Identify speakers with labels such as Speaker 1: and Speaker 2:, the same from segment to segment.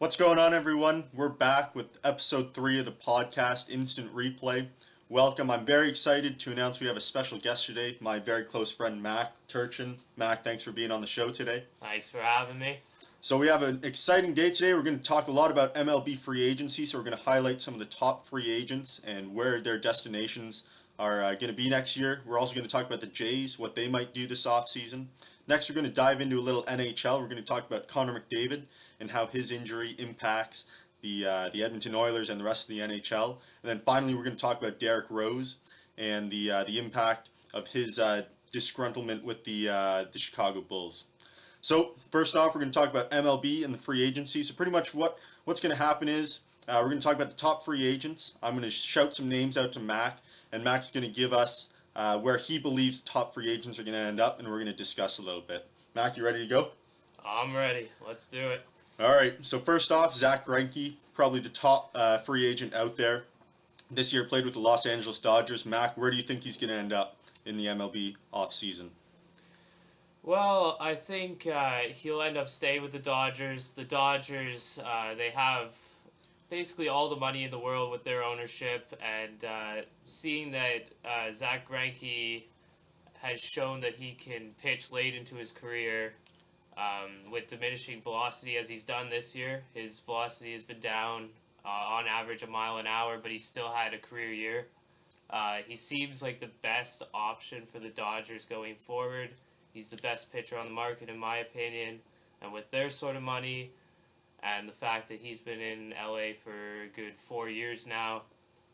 Speaker 1: What's going on, everyone? We're back with episode 3 of the podcast, Instant Replay. Welcome. I'm very excited to announce we have a special guest today, my very close friend, Turchan. Mac, thanks for being on the show today.
Speaker 2: Thanks for having me.
Speaker 1: So we have an exciting day today. We're going to talk a lot about MLB free agency, so we're going to highlight some of the top free agents and where their destinations are going to be next year. We're also going to talk about the Jays, what they might do this offseason. Next, we're going to dive into a little NHL. We're going to talk about Connor McDavid and how his injury impacts the Edmonton Oilers and the rest of the NHL. And then finally, we're going to talk about Derrick Rose and the impact of his disgruntlement with the Chicago Bulls. So first off, we're going to talk about MLB and the free agency. So pretty much what's going to happen is we're going to talk about the top free agents. I'm going to shout some names out to Mac, and Mac's going to give us where he believes the top free agents are going to end up, and we're going to discuss a little bit. Mac, you ready to go?
Speaker 2: I'm ready. Let's do it.
Speaker 1: All right. So first off, Zack Greinke, probably the top free agent out there. This year played with the Los Angeles Dodgers. Mac, where do you think he's going to end up in the MLB offseason?
Speaker 2: Well, I think he'll end up staying with the Dodgers. The Dodgers, they have basically all the money in the world with their ownership, and seeing that Zack Greinke has shown that he can pitch late into his career with diminishing velocity as he's done this year. His velocity has been down on average a mile an hour, but he still had a career year. He seems like the best option for the Dodgers going forward. He's the best pitcher on the market, in my opinion. And with their sort of money and the fact that he's been in LA for a good 4 years now,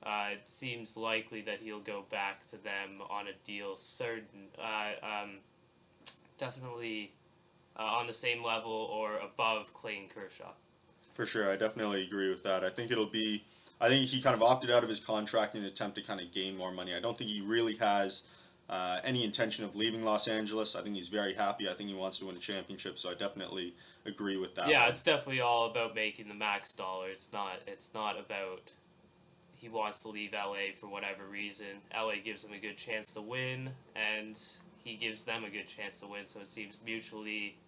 Speaker 2: it seems likely that he'll go back to them on a deal certain. Definitely on the same level or above Clayton Kershaw.
Speaker 1: For sure, I definitely agree with that. I think he kind of opted out of his contract in an attempt to kind of gain more money. I don't think he really has any intention of leaving Los Angeles. I think he's very happy. I think he wants to win a championship, so I definitely agree with that.
Speaker 2: Yeah, it's definitely all about making the max dollar. It's not about he wants to leave LA for whatever reason. LA gives him a good chance to win, and he gives them a good chance to win, so it seems mutually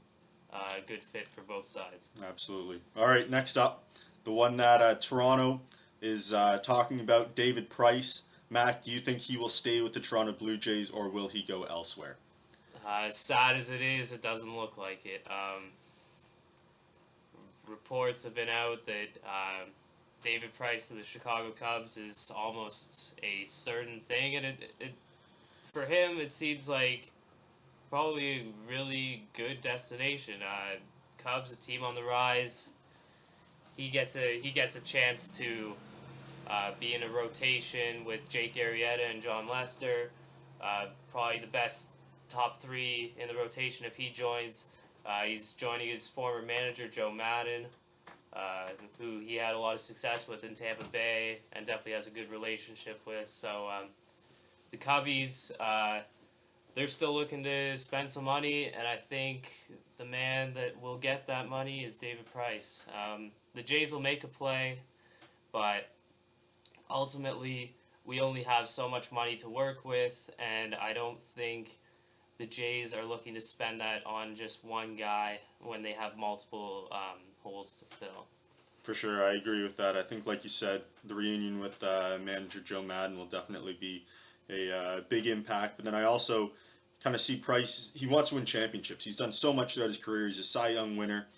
Speaker 2: a good fit for both sides.
Speaker 1: Absolutely. All right, next up, the one that Toronto is talking about, David Price. Matt, do you think he will stay with the Toronto Blue Jays, or will he go elsewhere?
Speaker 2: As sad as it is, it doesn't look like it. Reports have been out that David Price of the Chicago Cubs is almost a certain thing, and it for him it seems like probably a really good destination. Cubs, a team on the rise. He gets a chance to be in a rotation with Jake Arrieta and John Lester. Probably the best top three in the rotation if he joins. He's joining his former manager, Joe Madden, who he had a lot of success with in Tampa Bay and definitely has a good relationship with. So the Cubbies, they're still looking to spend some money, and I think the man that will get that money is David Price. The Jays will make a play, but ultimately we only have so much money to work with, and I don't think the Jays are looking to spend that on just one guy when they have multiple holes to fill.
Speaker 1: For sure, I agree with that. I think, like you said, the reunion with manager Joe Madden will definitely be a big impact. But then I also kind of see Price, he wants to win championships. He's done so much throughout his career. He's a Cy Young winner.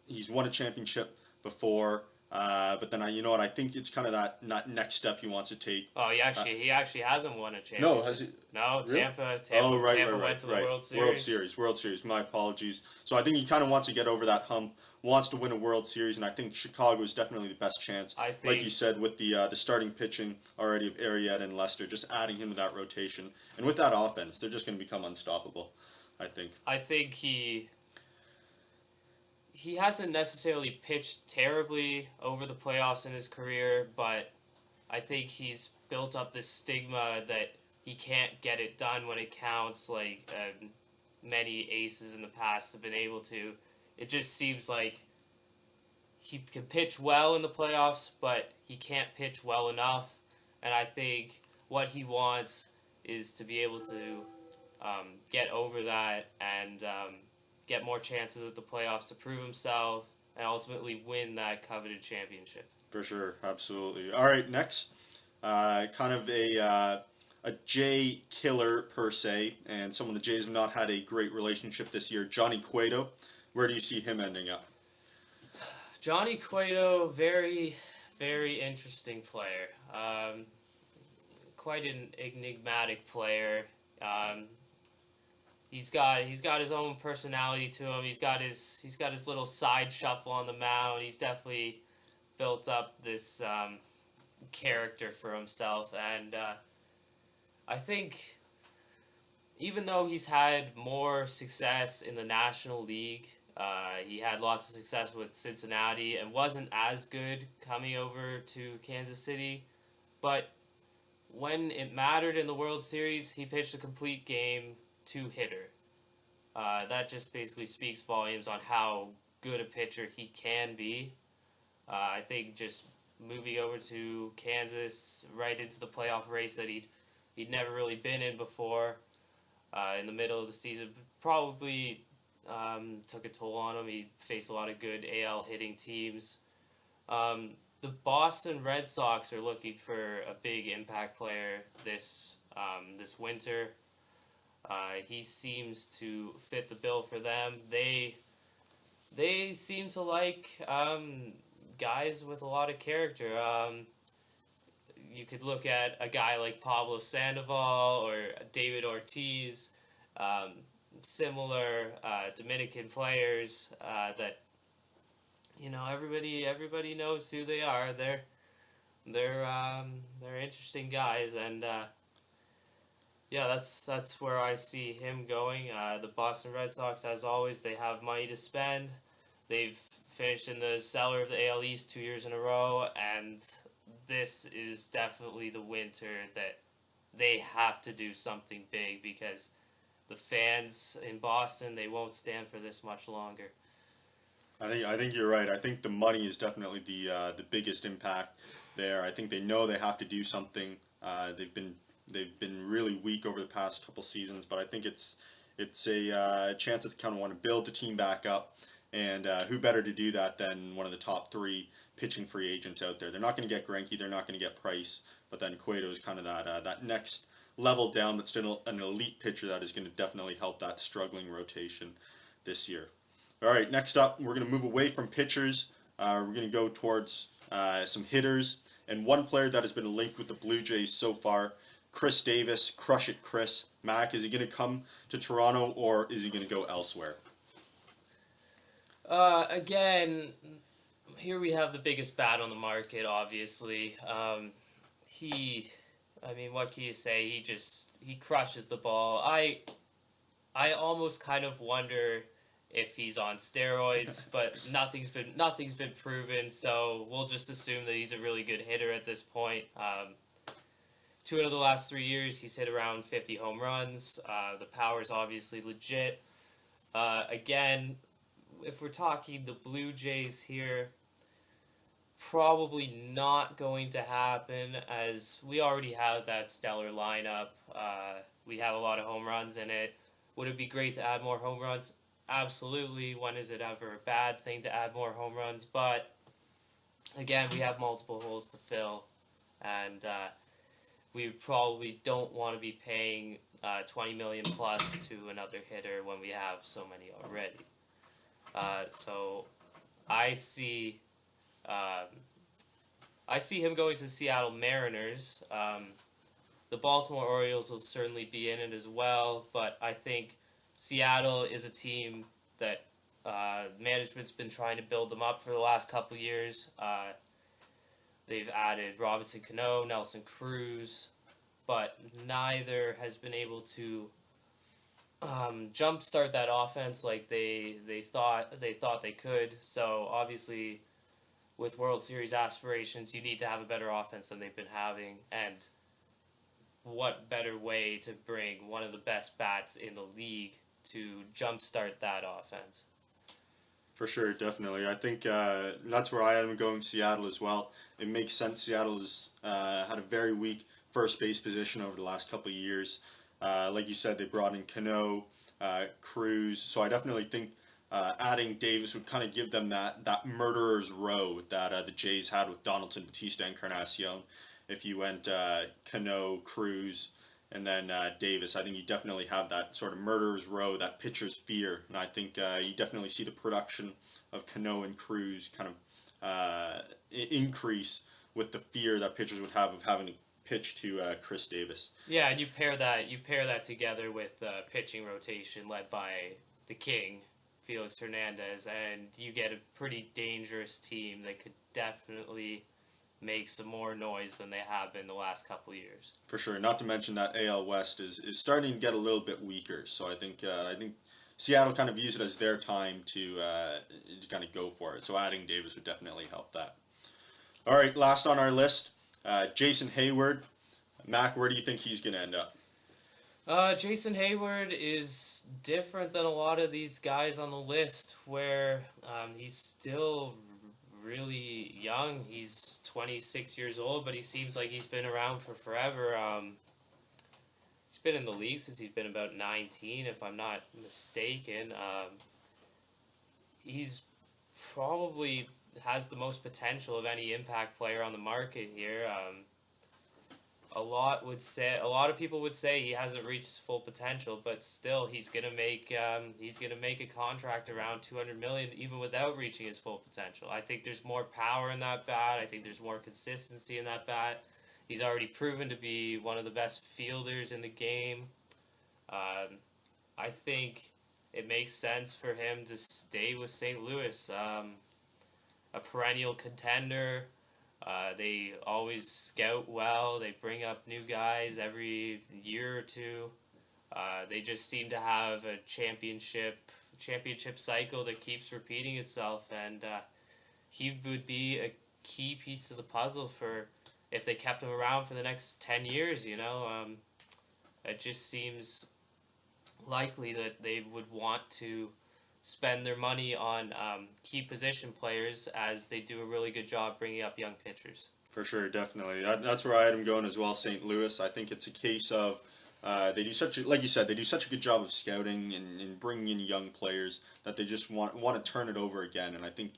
Speaker 1: He's won a championship before. But then I think it's kind of that next step he wants to take.
Speaker 2: Oh, he actually hasn't won a championship.
Speaker 1: No, has he?
Speaker 2: No,
Speaker 1: really?
Speaker 2: Tampa went to the
Speaker 1: World Series. My apologies. So I think he kind of wants to get over that hump, wants to win a World Series, and I think Chicago is definitely the best chance. Like you said, with the starting pitching already of Arrieta and Lester, just adding him to that rotation, and with that offense, they're just going to become unstoppable, I think.
Speaker 2: I think he hasn't necessarily pitched terribly over the playoffs in his career, but I think he's built up this stigma that he can't get it done when it counts, like many aces in the past have been able to. It just seems like he can pitch well in the playoffs, but he can't pitch well enough, and I think what he wants is to be able to get over that and get more chances at the playoffs to prove himself and ultimately win that coveted championship.
Speaker 1: For sure, absolutely. All right, next, kind of a Jay killer per se, and someone the Jays have not had a great relationship this year. Johnny Cueto, where do you see him ending up?
Speaker 2: Johnny Cueto, very, very interesting player. Quite an enigmatic player. He's got his own personality to him. He's got his little side shuffle on the mound. He's definitely built up this character for himself, and I think even though he's had more success in the National League, he had lots of success with Cincinnati and wasn't as good coming over to Kansas City, but when it mattered in the World Series, he pitched a complete game two-hitter. That just basically speaks volumes on how good a pitcher he can be. I think just moving over to Kansas right into the playoff race that he'd never really been in before in the middle of the season probably took a toll on him. He faced a lot of good AL hitting teams. The Boston Red Sox are looking for a big impact player this winter. He seems to fit the bill for them. They seem to like guys with a lot of character. You could look at a guy like Pablo Sandoval or David Ortiz, similar Dominican players that everybody knows who they are. They're interesting guys, and that's where I see him going. The Boston Red Sox, as always, they have money to spend. They've finished in the cellar of the AL East 2 years in a row, and this is definitely the winter that they have to do something big because the fans in Boston, they won't stand for this much longer.
Speaker 1: I think you're right. I think the money is definitely the biggest impact there. I think they know they have to do something. They've been really weak over the past couple seasons, but I think it's a chance that they kind of want to build the team back up. And who better to do that than one of the top three pitching free agents out there? They're not going to get Greinke, they're not going to get Price, but then Cueto is kind of that next level down, but still an elite pitcher that is going to definitely help that struggling rotation this year. All right, next up, we're going to move away from pitchers. We're going to go towards some hitters, and one player that has been linked with the Blue Jays so far, Chris Davis. Crush it, Chris. Mac, is he going to come to Toronto, or is he going to go elsewhere?
Speaker 2: Again, here we have the biggest bat on the market, obviously. What can you say? He crushes the ball. I almost kind of wonder if he's on steroids, but nothing's been proven, so we'll just assume that he's a really good hitter at this point. 2 out of the last 3 years, he's hit around 50 home runs. The power's obviously legit. Again, if we're talking the Blue Jays here, probably not going to happen, as we already have that stellar lineup. We have a lot of home runs in it. Would it be great to add more home runs? Absolutely. When is it ever a bad thing to add more home runs? But again, we have multiple holes to fill, and we probably don't want to be paying $20 million plus to another hitter when we have so many already. So I see him going to Seattle Mariners. The Baltimore Orioles will certainly be in it as well, but I think Seattle is a team that management's been trying to build them up for the last couple of years. They've added Robinson Cano, Nelson Cruz, but neither has been able to jumpstart that offense like they thought they could. So obviously, with World Series aspirations, you need to have a better offense than they've been having, and what better way to bring one of the best bats in the league to jumpstart that offense?
Speaker 1: For sure, definitely. I think that's where I am going, Seattle as well. It makes sense. Seattle has had a very weak first base position over the last couple of years. Like you said, they brought in Cano, Cruz, so I definitely think adding Davis would kind of give them that murderer's row that the Jays had with Donaldson, Batista, Encarnacion. If you went Cano, Cruz, and then Davis, I think you definitely have that sort of murderer's row, that pitcher's fear, and I think you definitely see the production of Cano and Cruz kind of increase with the fear that pitchers would have of having to pitch to Chris Davis.
Speaker 2: Yeah, and you pair that together with the pitching rotation led by the King, Felix Hernandez, and you get a pretty dangerous team that could definitely make some more noise than they have been the last couple of years.
Speaker 1: For sure. Not to mention that AL West is starting to get a little bit weaker. So I think Seattle kind of views it as their time to kind of go for it. So adding Davis would definitely help that. All right, last on our list, Jason Hayward. Mac, where do you think he's going to end up?
Speaker 2: Jason Hayward is different than a lot of these guys on the list where he's still really young. He's 26 years old, but he seems like he's been around for forever. He's been in the league since he's been about 19, if I'm not mistaken. He's probably has the most potential of any impact player on the market here. A lot of people would say he hasn't reached his full potential, but still he's gonna make a contract around $200 million even without reaching his full potential. I think there's more power in that bat. I think there's more consistency in that bat. He's already proven to be one of the best fielders in the game. I think it makes sense for him to stay with St. Louis, a perennial contender. They always scout well. They bring up new guys every year or two. They just seem to have a championship cycle that keeps repeating itself, and he would be a key piece of the puzzle for if they kept him around for the next 10 years. It just seems likely that they would want to spend their money on key position players as they do a really good job bringing up young pitchers.
Speaker 1: For sure, definitely. That's where I had him going as well, St. Louis. I think it's a case of they do like you said, they do such a good job of scouting and bringing in young players that they just want to turn it over again. And I think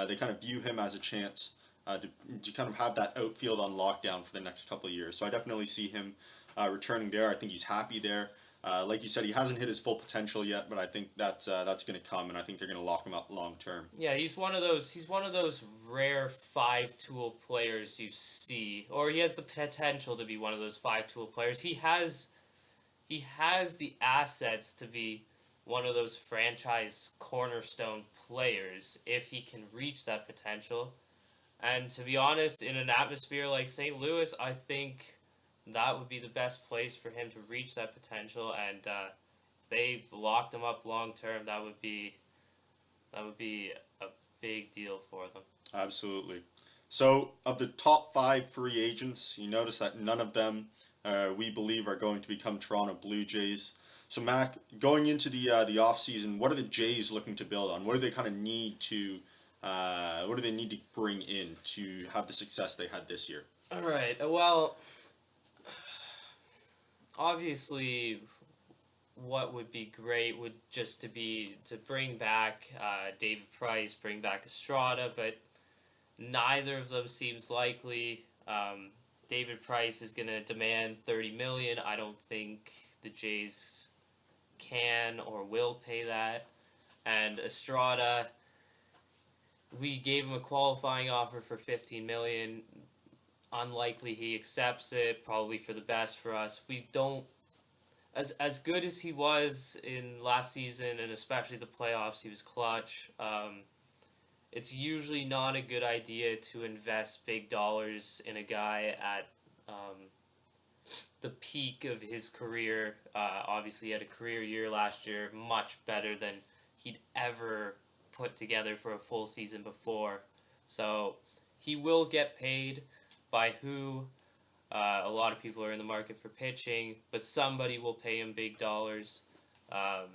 Speaker 1: they kind of view him as a chance to kind of have that outfield on lockdown for the next couple of years. So I definitely see him returning there. I think he's happy there. Like you said, he hasn't hit his full potential yet, but I think that's going to come, and I think they're going to lock him up long term.
Speaker 2: Yeah, he's one of those rare 5-tool players you see, or he has the potential to be one of those 5-tool players. He has the assets to be one of those franchise cornerstone players if he can reach that potential. And to be honest, in an atmosphere like St. Louis, I think that would be the best place for him to reach that potential, and if they locked him up long term, that would be a big deal for them.
Speaker 1: Absolutely. So, of the top 5 free agents, you notice that none of them we believe are going to become Toronto Blue Jays. So, Mac, going into the offseason, what are the Jays looking to build on? What do they kind of need to bring in to have the success they had this year?
Speaker 2: All right. Well, obviously, what would be great would just to bring back David Price, bring back Estrada, but neither of them seems likely. David Price is going to demand $30 million. I don't think the Jays can or will pay that. And Estrada, we gave him a qualifying offer for $15 million. Unlikely he accepts it, probably for the best for us. We don't, as good as he was in last season, and especially the playoffs, he was clutch. It's usually not a good idea to invest big dollars in a guy at the peak of his career. Obviously, he had a career year last year, much better than he'd ever put together for a full season before. So he will get paid by who. A lot of people are in the market for pitching, but somebody will pay him big dollars. I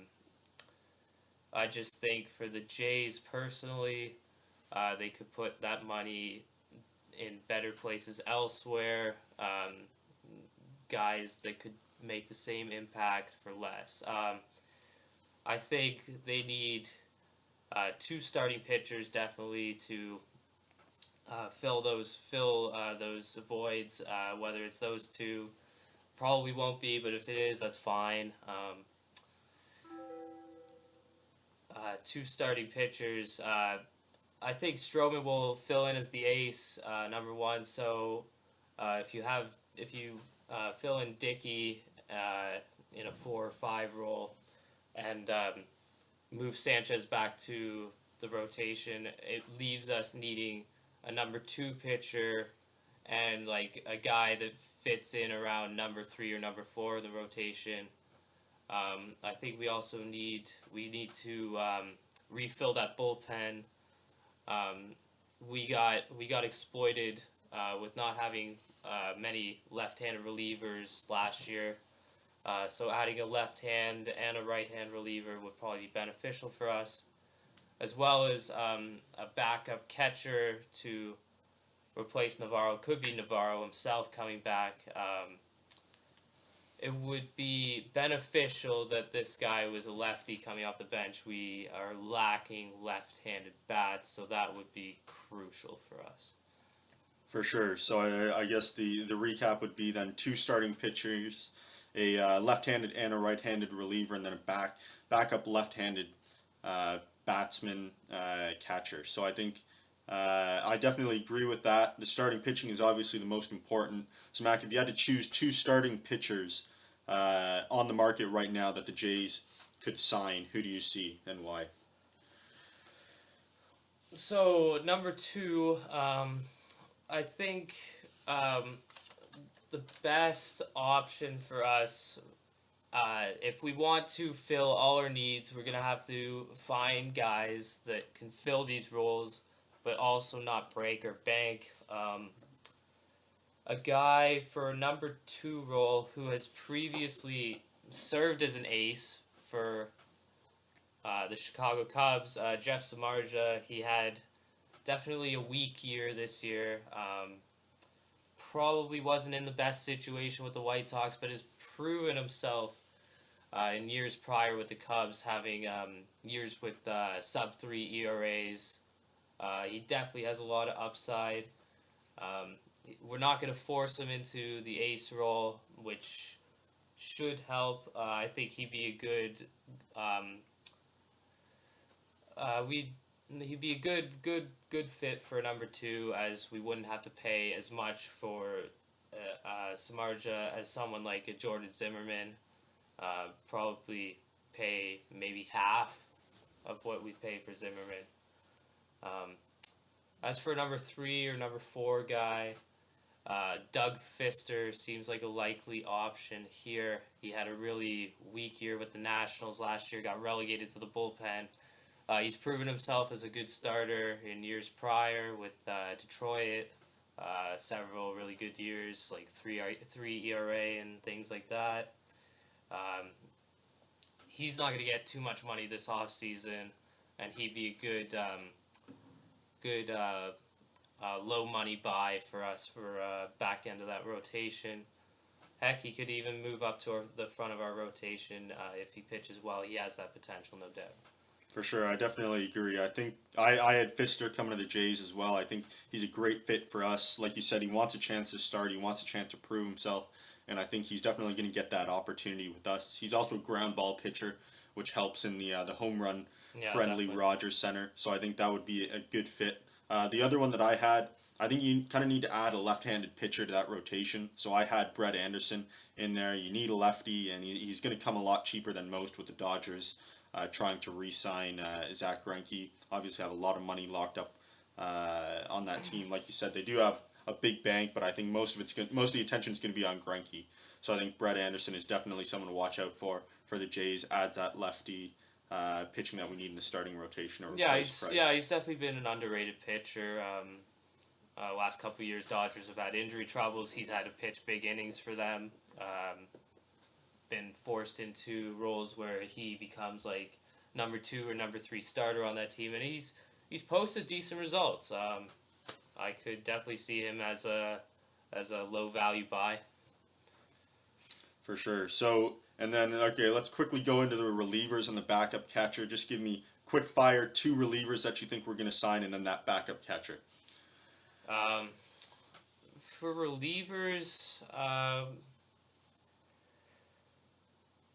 Speaker 2: just think for the Jays personally, they could put that money in better places elsewhere. Guys that could make the same impact for less. I think they need Two starting pitchers definitely to fill those voids. Whether it's those two, probably won't be, but if it is, that's fine. Two starting pitchers. I think Stroman will fill in as the ace, number one. So if you fill in Dickey in a 4 or 5 role, and move Sanchez back to the rotation, it leaves us needing a number 2 pitcher and like a guy that fits in around number 3 or number 4 in the rotation. I think we need to refill that bullpen. We got exploited with not having many left-handed relievers last year. So adding a left hand and a right hand reliever would probably be beneficial for us, as well as a backup catcher to replace Navarro. Could be Navarro himself coming back. It would be beneficial that this guy was a lefty coming off the bench. We are lacking left-handed bats, so that would be crucial for us.
Speaker 1: For sure. So I guess the recap would be then 2 starting pitchers, a left-handed and a right-handed reliever, and then a backup left-handed batsman catcher. So I think I definitely agree with that. The starting pitching is obviously the most important. So Mac, if you had to choose 2 starting pitchers on the market right now that the Jays could sign, who do you see and why?
Speaker 2: So number 2, I think the best option for us, if we want to fill all our needs, we're going to have to find guys that can fill these roles, but also not break or bank. A guy for a number 2 role who has previously served as an ace for the Chicago Cubs, Jeff Samardzija. He had definitely a weak year this year. Probably wasn't in the best situation with the White Sox, but has proven himself in years prior with the Cubs, having years with sub-3 ERAs. He definitely has a lot of upside. We're not going to force him into the ace role, which should help. I think he'd be a good. He'd be a good fit for number 2, as we wouldn't have to pay as much for Samardzija as someone like a Jordan Zimmerman. Probably pay maybe half of what we pay for Zimmerman. As for number 3 or number 4 guy, Doug Fister seems like a likely option here. He had a really weak year with the Nationals last year, got relegated to the bullpen. He's proven himself as a good starter in years prior with Detroit. Several really good years, like 3 ERA and things like that. He's not going to get too much money this offseason, and he'd be a good low money buy for us for back end of that rotation. Heck, he could even move up to the front of our rotation if he pitches well. He has that potential, no doubt.
Speaker 1: For sure, I definitely agree. I think I had Fister coming to the Jays as well. I think he's a great fit for us. Like you said, he wants a chance to start. He wants a chance to prove himself, and I think he's definitely going to get that opportunity with us. He's also a ground ball pitcher, which helps in the home run friendly
Speaker 2: definitely.
Speaker 1: Rogers Center. So I think that would be a good fit. The other one that I had, I think you kind of need to add a left-handed pitcher to that rotation. So I had Brett Anderson in there. You need a lefty, and he's going to come a lot cheaper than most with the Dodgers. Trying to re-sign Zach Greinke. Obviously have a lot of money locked up on that team. Like you said, they do have a big bank, but I think most of the attention is going to be on Greinke. So I think Brett Anderson is definitely someone to watch out for the Jays. Adds that lefty pitching that we need in the starting rotation.
Speaker 2: He's definitely been an underrated pitcher. Last couple of years, Dodgers have had injury troubles. He's had to pitch big innings for them. Been forced into roles where he becomes like number 2 or number 3 starter on that team, and he's posted decent results. I could definitely see him as a low value buy.
Speaker 1: For sure. So, and then okay, let's quickly go into the relievers and the backup catcher. Just give me quick fire 2 relievers that you think we're going to sign, and then that backup catcher.
Speaker 2: For relievers,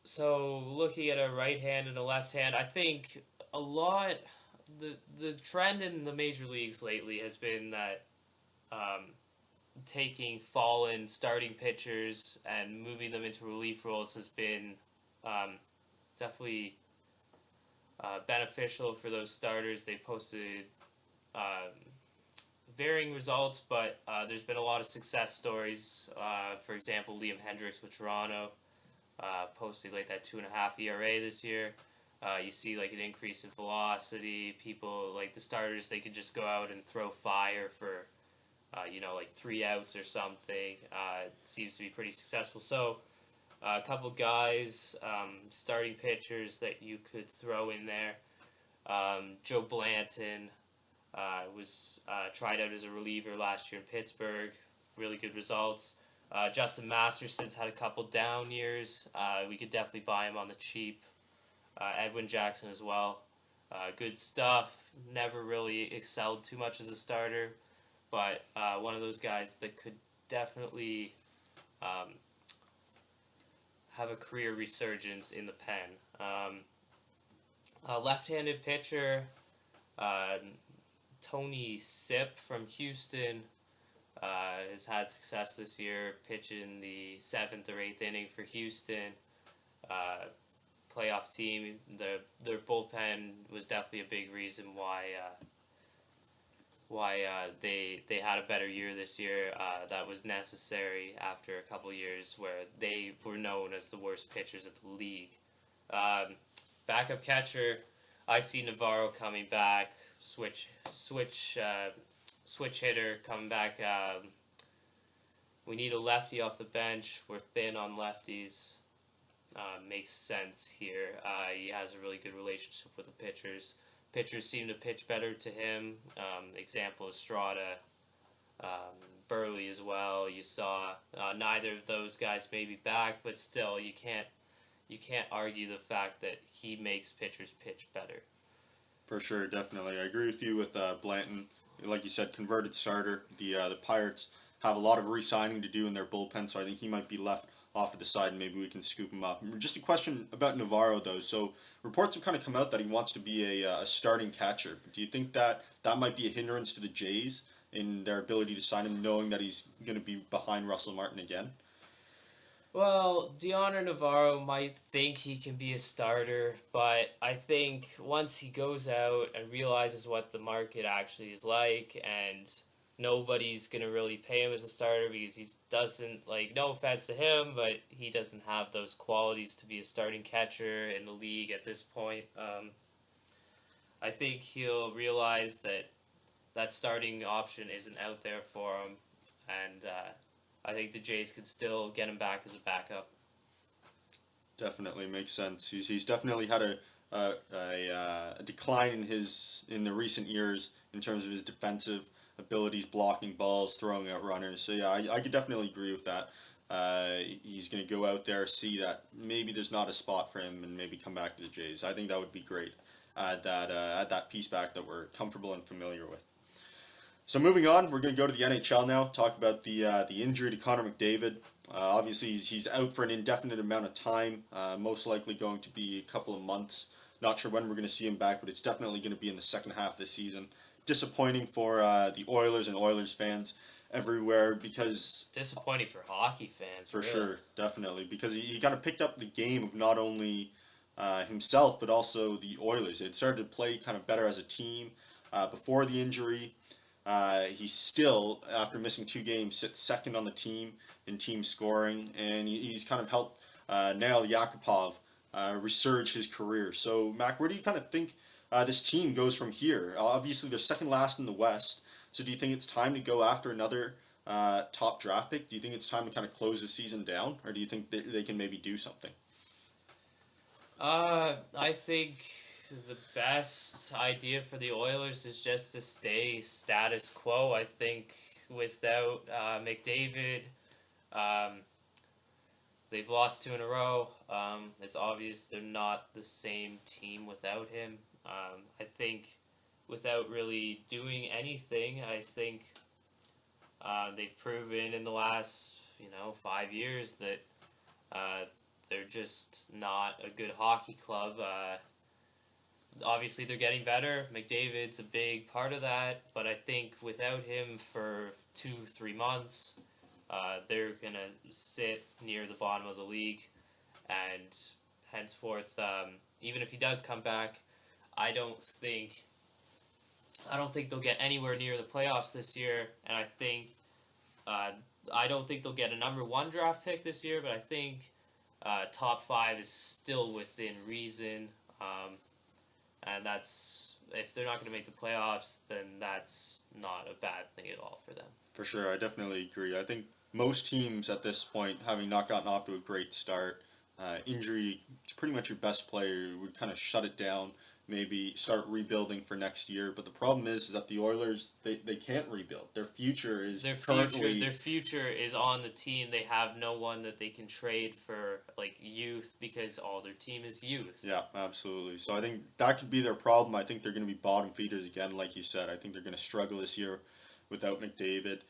Speaker 2: so looking at a right hand and a left hand, I think a lot. The trend in the major leagues lately has been that taking fallen starting pitchers and moving them into relief roles has been definitely beneficial for those starters. They posted varying results, but there's been a lot of success stories. For example, Liam Hendricks with Toronto posted like that 2.5 ERA this year. You see like an increase in velocity. People like the starters, they could just go out and throw fire for like 3 outs or something. It seems to be pretty successful. So a couple guys, starting pitchers that you could throw in there. Joe Blanton was tried out as a reliever last year in Pittsburgh. Really good results. Justin Masterson's had a couple down years. We could definitely buy him on the cheap. Edwin Jackson as well. Good stuff. Never really excelled too much as a starter, but one of those guys that could definitely have a career resurgence in the pen. A left-handed pitcher, Tony Sipp from Houston, has had success this year, pitching the 7th or 8th inning for Houston. Playoff team. Their bullpen was definitely a big reason why they had a better year this year. That was necessary after a couple years where they were known as the worst pitchers of the league. Backup catcher, I see Navarro coming back. Switch hitter coming back. We need a lefty off the bench. We're thin on lefties. Makes sense here. He has a really good relationship with the pitchers. Pitchers seem to pitch better to him. Example Estrada, Burley as well. You saw neither of those guys may be back, but still you can't argue the fact that he makes pitchers pitch better.
Speaker 1: For sure, definitely. I agree with you with Blanton. Like you said, converted starter. The Pirates have a lot of re-signing to do in their bullpen, so I think he might be left off to the side, and maybe we can scoop him up. Just a question about Navarro, though. So reports have kind of come out that he wants to be a starting catcher. Do you think that might be a hindrance to the Jays in their ability to sign him, knowing that he's going to be behind Russell Martin again?
Speaker 2: Well, Deoner Navarro might think he can be a starter, but I think once he goes out and realizes what the market actually is like, and nobody's going to really pay him as a starter because he doesn't, no offense to him, but he doesn't have those qualities to be a starting catcher in the league at this point. I think he'll realize that starting option isn't out there for him, and I think the Jays could still get him back as a backup.
Speaker 1: Definitely makes sense. He's definitely had a decline in the recent years in terms of his defensive abilities, blocking balls, throwing out runners. So yeah, I could definitely agree with that. He's going to go out there, see that maybe there's not a spot for him, and maybe come back to the Jays. I think that would be great. Add that piece back that we're comfortable and familiar with. So moving on, we're going to go to the NHL now. Talk about the injury to Connor McDavid. Obviously, he's out for an indefinite amount of time. Most likely going to be a couple of months. Not sure when we're going to see him back, but it's definitely going to be in the second half of the season. Disappointing for the Oilers and Oilers fans everywhere because...
Speaker 2: Disappointing for hockey fans,
Speaker 1: For
Speaker 2: really.
Speaker 1: sure, definitely. Because he kind of picked up the game of not only himself, but also the Oilers. It started to play kind of better as a team before the injury. He still, after missing 2 games, sits second on the team in team scoring, and he's kind of helped Nail Yakupov resurge his career. So, Mac, where do you kind of think this team goes from here? Obviously, they're second last in the West, so do you think it's time to go after another top draft pick? Do you think it's time to kind of close the season down, or do you think they can maybe do something?
Speaker 2: I think the best idea for the Oilers is just to stay status quo. I think without McDavid, they've lost 2 in a row. It's obvious they're not the same team without him. I think without really doing anything, I think they've proven in the last 5 years that they're just not a good hockey club. Obviously, they're getting better. McDavid's a big part of that, but I think without him for 2-3 months, they're gonna sit near the bottom of the league, and henceforth, even if he does come back, I don't think they'll get anywhere near the playoffs this year, and I don't think they'll get a number one draft pick this year, but I think top five is still within reason. And that's, if they're not going to make the playoffs, then that's not a bad thing at all for them.
Speaker 1: For sure, I definitely agree. I think most teams at this point, having not gotten off to a great start, injury to pretty much your best player would kind of shut it down, maybe start rebuilding for next year. But the problem is that the Oilers, they can't rebuild. Their future is
Speaker 2: Their future is on the team. They have no one that they can trade for youth, because all their team is youth.
Speaker 1: Yeah, absolutely. So I think that could be their problem. I think they're going to be bottom feeders again, like you said. I think they're going to struggle this year without McDavid.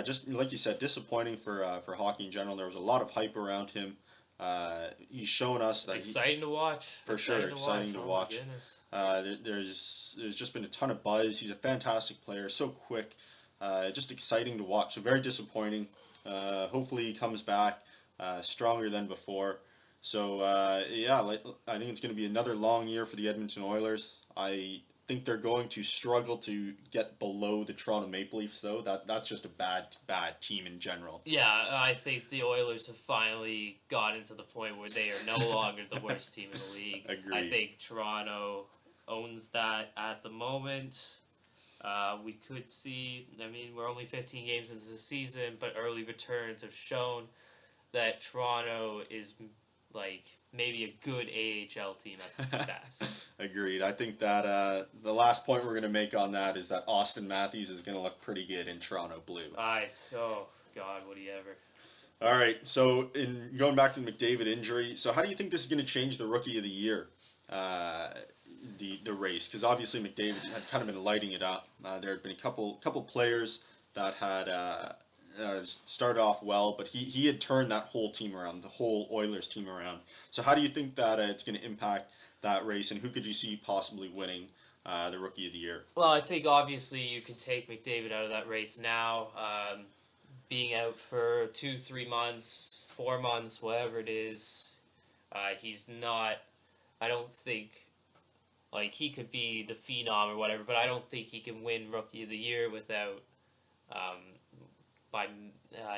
Speaker 1: Just like you said, disappointing for hockey in general. There was a lot of hype around him. He's shown us that
Speaker 2: exciting to watch.
Speaker 1: For sure, exciting to watch. There's just been a ton of buzz. He's a fantastic player, so quick, just exciting to watch. So very disappointing. Hopefully he comes back stronger than before. So I think it's going to be another long year for the Edmonton Oilers. I think they're going to struggle to get below the Toronto Maple Leafs, though. That's just a bad team in general.
Speaker 2: Yeah, I think the Oilers have finally gotten to the point where they are no longer the worst team in the league.
Speaker 1: Agreed.
Speaker 2: I think Toronto owns that at the moment. We could see, we're only 15 games into the season, but early returns have shown that Toronto is maybe a good AHL team at the best.
Speaker 1: Agreed. I think that the last point we're going to make on that is that Austin Matthews is going to look pretty good in Toronto blue.
Speaker 2: Oh, God, would he ever.
Speaker 1: All right, so in going back to the McDavid injury, so how do you think this is going to change the Rookie of the Year, the race? Because obviously McDavid had kind of been lighting it up. There had been a couple players that had started off well, but he had turned that whole team around, the whole Oilers team around. So how do you think that it's going to impact that race, and who could you see possibly winning the Rookie of the Year?
Speaker 2: Well, I think obviously you can take McDavid out of that race now. Being out for 2-3 months, 4 months, whatever it is, he's not, I don't think, he could be the phenom or whatever, but I don't think he can win Rookie of the Year without,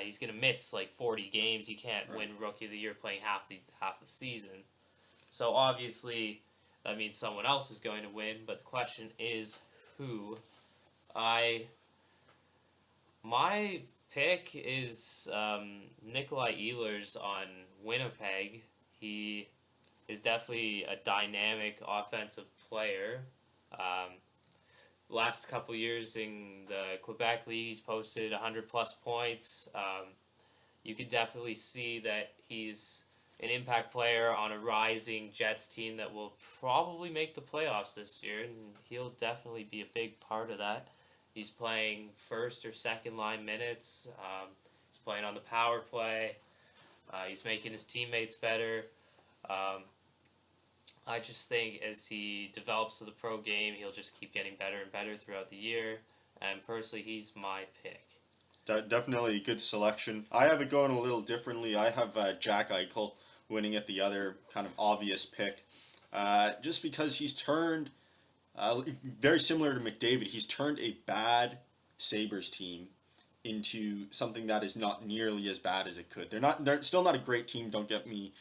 Speaker 2: he's going to miss 40 games. You can't win Rookie of the Year playing half the season. So obviously that means someone else is going to win, but the question is who. My pick is Nikolai Ehlers on Winnipeg. He is definitely a dynamic offensive player. Last couple years in the Quebec League, he's posted 100-plus points. You can definitely see that he's an impact player on a rising Jets team that will probably make the playoffs this year, and he'll definitely be a big part of that. He's playing first or second line minutes. He's playing on the power play. He's making his teammates better. I just think as he develops to the pro game, he'll just keep getting better and better throughout the year. And personally, he's my pick.
Speaker 1: Definitely a good selection. I have it going a little differently. I have Jack Eichel winning at the other kind of obvious pick. Just because he's turned, very similar to McDavid, he's turned a bad Sabres team into something that is not nearly as bad as it could. They're still not a great team, don't get me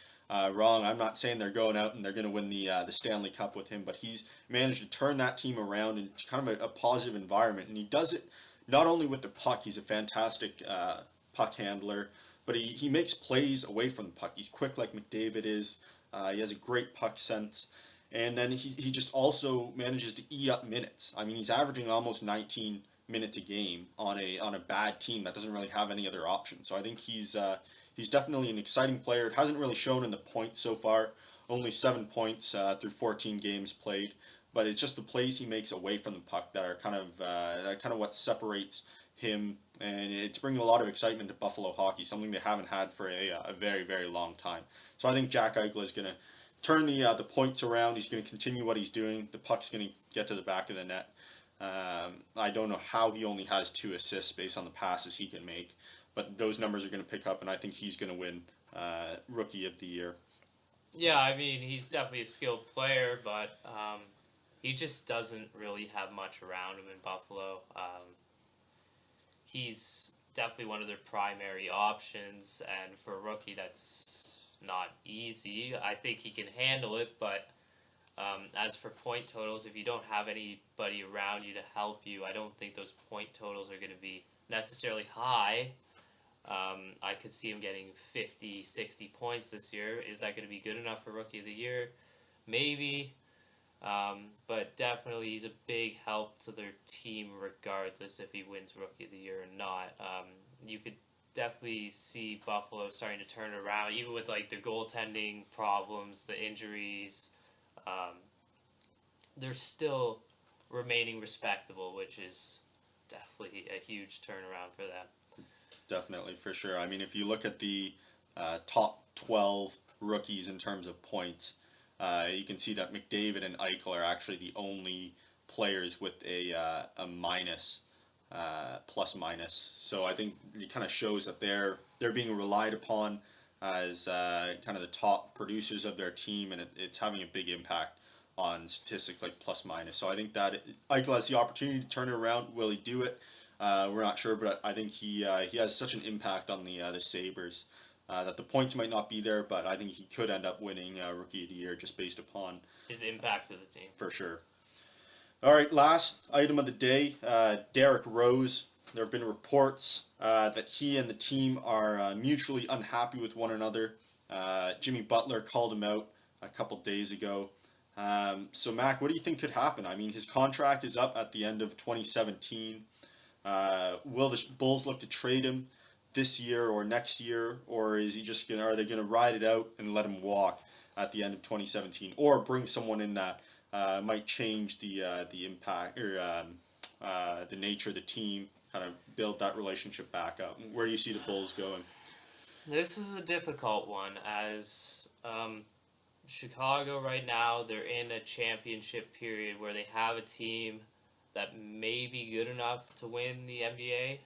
Speaker 1: wrong. I'm not saying they're going out and they're going to win the Stanley Cup with him, but he's managed to turn that team around into kind of a positive environment, and he does it not only with the puck. He's a fantastic puck handler, but he makes plays away from the puck. He's quick like McDavid is. He has a great puck sense, and then he just also manages to eat up minutes. I mean, he's averaging almost 19 minutes a game on a bad team that doesn't really have any other options. So I think he's definitely an exciting player. It hasn't really shown in the points so far only 7 points through 14 games played. But it's just the plays he makes away from the puck that are kind of what separates him, and it's bringing a lot of excitement to Buffalo hockey, something they haven't had for a very, very long time. So I think Jack Eichel is going to turn the points around. He's going to continue what he's doing. The puck's going to get to the back of the net. I don't know how he only has 2 assists based on the passes he can make, but those numbers are going to pick up, and I think he's going to win Rookie of the Year.
Speaker 2: Yeah, I mean, he's definitely a skilled player, but he just doesn't really have much around him in Buffalo. He's definitely one of their primary options, and for a rookie, that's not easy. I think he can handle it, but as for point totals, if you don't have anybody around you to help you, I don't think those point totals are going to be necessarily high. I could see him getting 50, 60 points this year. Is that going to be good enough for Rookie of the Year? Maybe. But definitely he's a big help to their team regardless if he wins Rookie of the Year or not. You could definitely see Buffalo starting to turn around, even with like their goaltending problems, the injuries. They're still remaining respectable, which is definitely a huge turnaround for them.
Speaker 1: Definitely, for sure. I mean, if you look at the top 12 rookies in terms of points, you can see that McDavid and Eichel are actually the only players with a minus, plus minus. So I think it kind of shows that they're being relied upon as kind of the top producers of their team, and it's having a big impact on statistics like plus minus. So I think that Eichel has the opportunity to turn it around. Will he do it? We're not sure, but I think he has such an impact on the Sabres. That the points might not be there, but I think he could end up winning Rookie of the Year just based upon
Speaker 2: his impact to the team.
Speaker 1: For sure. All right, last item of the day, Derrick Rose. There have been reports that he and the team are mutually unhappy with one another. Jimmy Butler called him out a couple days ago. So, Mac, what do you think could happen? I mean, his contract is up at the end of 2017. Will the Bulls look to trade him this year or next year, or is he just are they gonna ride it out and let him walk at the end of 2017, or bring someone in that might change the impact or the nature of the team, kind of build that relationship back up? Where do you see the Bulls going?
Speaker 2: This is a difficult one, as Chicago right now, they're in a championship period where they have a team that may be good enough to win the NBA.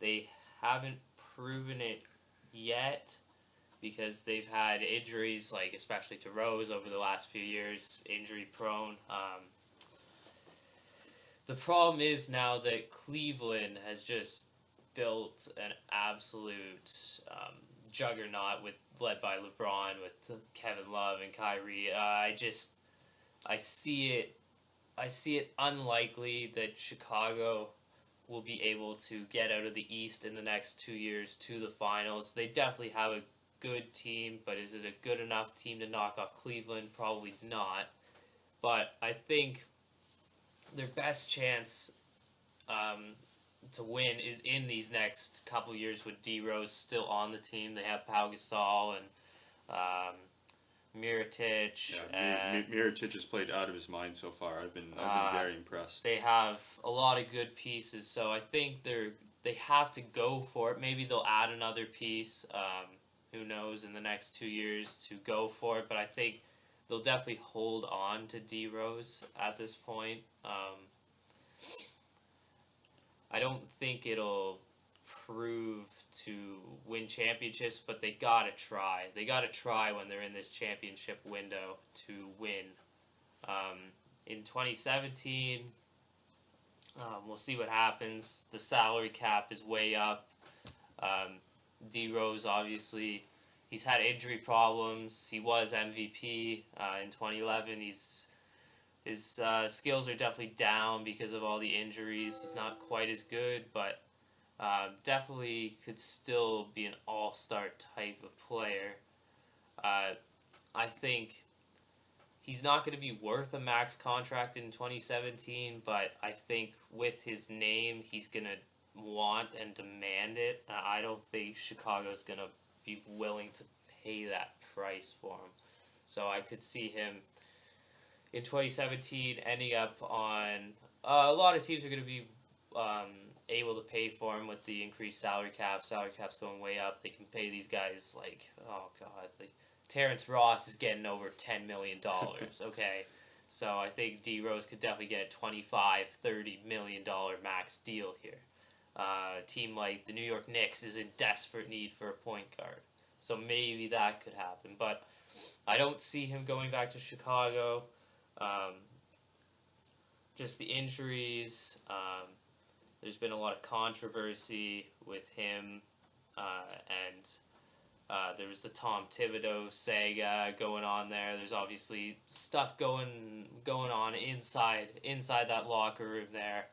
Speaker 2: They haven't proven it yet because they've had injuries, like especially to Rose over the last few years, injury prone. The problem is now that Cleveland has just built an absolute juggernaut led by LeBron, with Kevin Love and Kyrie. I see it unlikely that Chicago will be able to get out of the East in the next 2 years to the finals. They definitely have a good team, but is it a good enough team to knock off Cleveland? Probably not. But I think their best chance to win is in these next couple years with D Rose still on the team. They have Pau Gasol and Mirotic.
Speaker 1: Yeah, Mirotic has played out of his mind so far. I've been very impressed.
Speaker 2: They have a lot of good pieces, so I think they have to go for it. Maybe they'll add another piece. Who knows, in the next 2 years to go for it, but I think they'll definitely hold on to D Rose at this point. I don't think it'll prove to win championships, but they gotta try. They gotta try when they're in this championship window to win. In 2017, we'll see what happens. The salary cap is way up. D Rose, obviously, he's had injury problems. He was MVP in 2011. His skills are definitely down because of all the injuries. He's not quite as good, but definitely could still be an all-star type of player. I think he's not going to be worth a max contract in 2017, but I think with his name, he's going to want and demand it. I don't think Chicago's going to be willing to pay that price for him. So I could see him in 2017 ending up on a lot of teams are going to be able to pay for him with the increased salary cap. Salary cap's going way up. They can pay these guys like, oh god, like Terrence Ross is getting over $10 million. Okay, so I think D Rose could definitely get $25-30 million max deal here. A team like the New York Knicks is in desperate need for a point guard, so maybe that could happen. But I don't see him going back to Chicago. Just the injuries. There's been a lot of controversy with him, and there was the Tom Thibodeau saga going on there. There's obviously stuff going on inside that locker room there.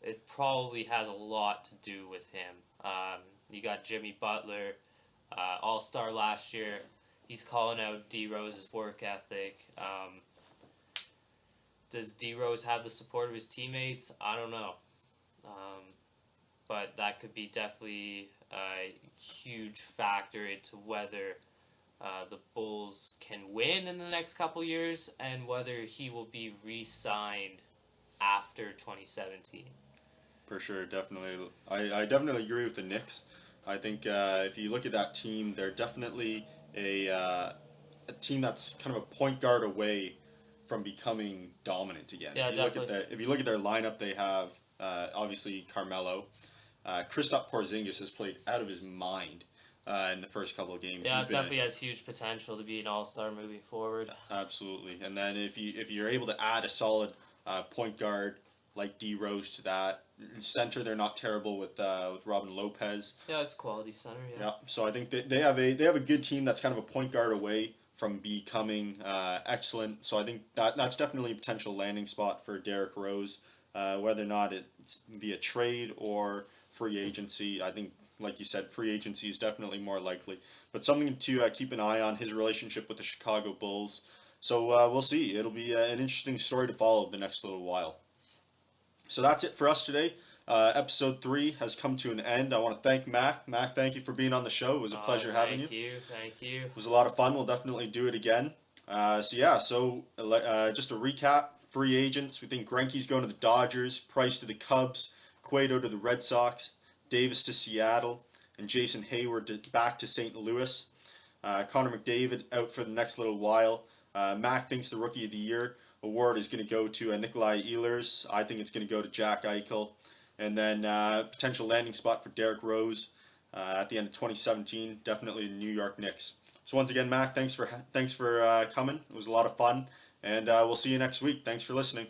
Speaker 2: It probably has a lot to do with him. You got Jimmy Butler, All-Star last year. He's calling out D Rose's work ethic. Does D Rose have the support of his teammates? I don't know. But that could be definitely a huge factor into whether the Bulls can win in the next couple years and whether he will be re-signed after 2017.
Speaker 1: For sure, definitely. I definitely agree with the Knicks. I think if you look at that team, they're definitely a team that's kind of a point guard away from becoming dominant again.
Speaker 2: Yeah, definitely.
Speaker 1: If you look at their lineup, they have obviously Carmelo. Kristaps Porzingis has played out of his mind in the first couple of games.
Speaker 2: Yeah, definitely has huge potential to be an all-star moving forward.
Speaker 1: Absolutely, and then if you're able to add a solid point guard like D Rose to that center, they're not terrible with Robin Lopez.
Speaker 2: Yeah, it's quality center. Yeah.
Speaker 1: Yeah, so I think they have a good team that's kind of a point guard away from becoming excellent. So I think that's definitely a potential landing spot for Derrick Rose. Whether or not it's via trade or free agency, I think, like you said, free agency is definitely more likely. But something to keep an eye on, his relationship with the Chicago Bulls. So we'll see. It'll be an interesting story to follow the next little while. So that's it for us today. Episode 3 has come to an end. I want to thank Mac. Mac, thank you for being on the show. It was a pleasure having you.
Speaker 2: Thank you.
Speaker 1: It was a lot of fun. We'll definitely do it again. Just a recap. Free agents. We think Greinke's going to the Dodgers, Price to the Cubs, Cueto to the Red Sox, Davis to Seattle, and Jason Hayward back to St. Louis. Connor McDavid out for the next little while. Mac thinks the Rookie of the Year award is going to go to Nikolai Ehlers. I think it's going to go to Jack Eichel. And then potential landing spot for Derrick Rose at the end of 2017, definitely the New York Knicks. So once again, Mac, thanks for coming. It was a lot of fun, and we'll see you next week. Thanks for listening.